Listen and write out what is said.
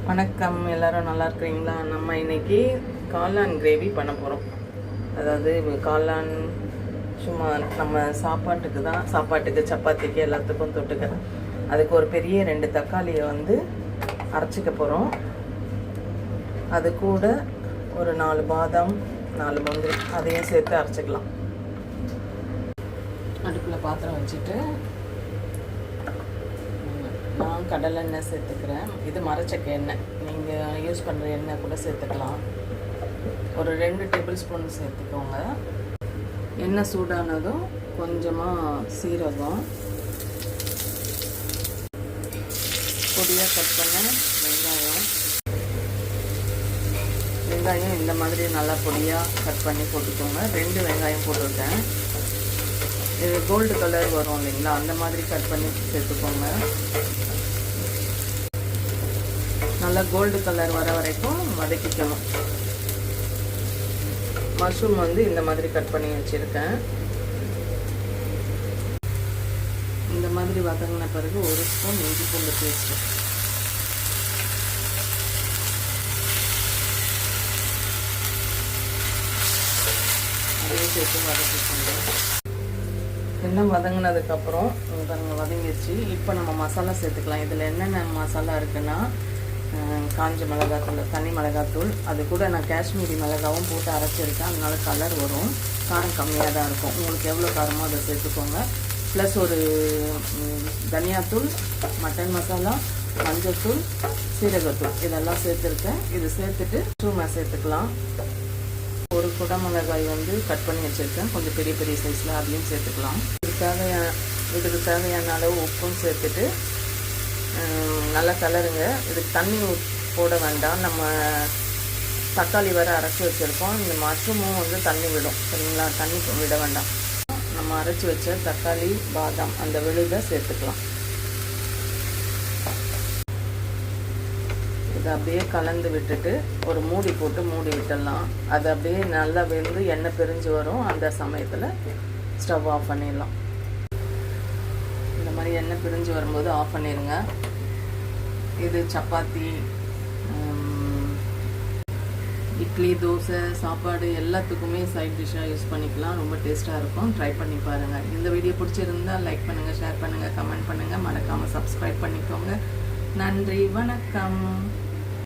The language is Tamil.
வணக்கம், எல்லோரும் நல்லா இருக்கிறீங்களா? நம்ம இன்றைக்கி காளான் கிரேவி பண்ண போகிறோம். அதாவது காளான் சும்மா நம்ம சாப்பாட்டுக்கு சப்பாத்திக்கு எல்லாத்துக்கும் தொட்டுக்க. அதுக்கு ஒரு பெரிய 2 தக்காளியை அரைச்சிக்க போகிறோம். அது கூட ஒரு 4 பாதாம் 4 முந்திரி அதையும் சேர்த்து அரைச்சிக்கலாம். அடுப்பில் பாத்திரம் வச்சுட்டு நான் கடலை எண்ணெய் சேர்த்துக்கிறேன். இது மரச்செக்கு எண்ணெய், நீங்கள் யூஸ் பண்ணுற எண்ணெய் கூட சேர்த்துக்கலாம். ஒரு 2 டேபிள் ஸ்பூன் சேர்த்துக்கோங்க. எண்ணெய் சூடானதும் கொஞ்சமாக சீரகம், பொடியாக கட் பண்ண வெங்காயம் இந்த மாதிரி நல்லா பொடியாக கட் பண்ணி போட்டுக்கோங்க. 2 வெங்காயம் போட்டுருக்கேன். இது கோல்டு கலர் வரும் இல்லைங்களா, அந்த மாதிரி கட் பண்ணி சேர்த்துக்கோங்க. நல்லா கோல்டு கலர் வர வரைக்கும் வதக்கிக்கணும். மஷ்ரூம் இந்த மாதிரி கட் பண்ணி வச்சுருக்கேன். இந்த மாதிரி வதங்கின பிறகு 1 ஸ்பூன் இஞ்சி பூண்டு பேஸ்ட்டு, அதையும் சேர்த்து வதக்கிக்கோங்க. எல்லாம் வதங்கினதுக்கப்புறம் வதங்கிடுச்சு. இப்போ நம்ம மசாலா சேர்த்துக்கலாம். இதில் என்னென்ன மசாலா இருக்குன்னா, காஞ்ச மிளகாத்தூள், தனி மிளகாத்தூள், அது கூட நான் காஷ்மீரி மிளகாவும் போட்டு அரைச்சிருக்கேன். அதனால கலர் வரும், காரம் கம்மியாக தான் இருக்கும். உங்களுக்கு எவ்வளோ காரமோ அதை சேர்த்துக்கோங்க. ப்ளஸ் ஒரு தனியாத்தூள், மட்டன் மசாலா, மஞ்சத்தூள், சீரகத்தூள் இதெல்லாம் சேர்த்துருக்கேன். இது சேர்த்துட்டு சூமை சேர்த்துக்கலாம். ஒரு குடமிளகாய் கட் பண்ணி வச்சுருக்கேன், கொஞ்சம் பெரிய பெரிய சைஸில், அதையும் சேர்த்துக்கலாம். இதுக்கு தேவையான அளவு உப்பும் சேர்த்துட்டு நல்லா கலருங்க. இதுக்கு தண்ணி போட வேண்டாம். நம்ம தக்காளி வர அரைச்சி வச்சுருக்கோம். இந்த மஷ்ரூமும் தண்ணி விடும், சரிங்களா? தண்ணி விட வேண்டாம். நம்ம அரைச்சி வச்ச தக்காளி, பாதாம் அந்த விழுதை சேர்த்துக்கலாம். இதை அப்படியே கலந்து விட்டுட்டு ஒரு மூடி போட்டு மூடி விட்டுடலாம். அது அப்படியே நல்லா வெந்து எண்ணெய் பிரிஞ்சு வரும். அந்த சமயத்தில் ஸ்டவ் ஆஃப் பண்ணிடலாம். இந்த மாதிரி எண்ணெய் பிரிஞ்சு வரும்போது ஆஃப் பண்ணிடுங்க. இது சப்பாத்தி, இட்லி, தோசை, சாப்பாடு எல்லாத்துக்குமே சைட் டிஷ்ஷாக யூஸ் பண்ணிக்கலாம். ரொம்ப டேஸ்ட்டாக இருக்கும். ட்ரை பண்ணி பாருங்கள். இந்த வீடியோ பிடிச்சிருந்தால் லைக் பண்ணுங்கள், ஷேர் பண்ணுங்கள், கமெண்ட் பண்ணுங்கள். மறக்காமல் சப்ஸ்கிரைப் பண்ணிக்கோங்க. நன்றி, வணக்கம்.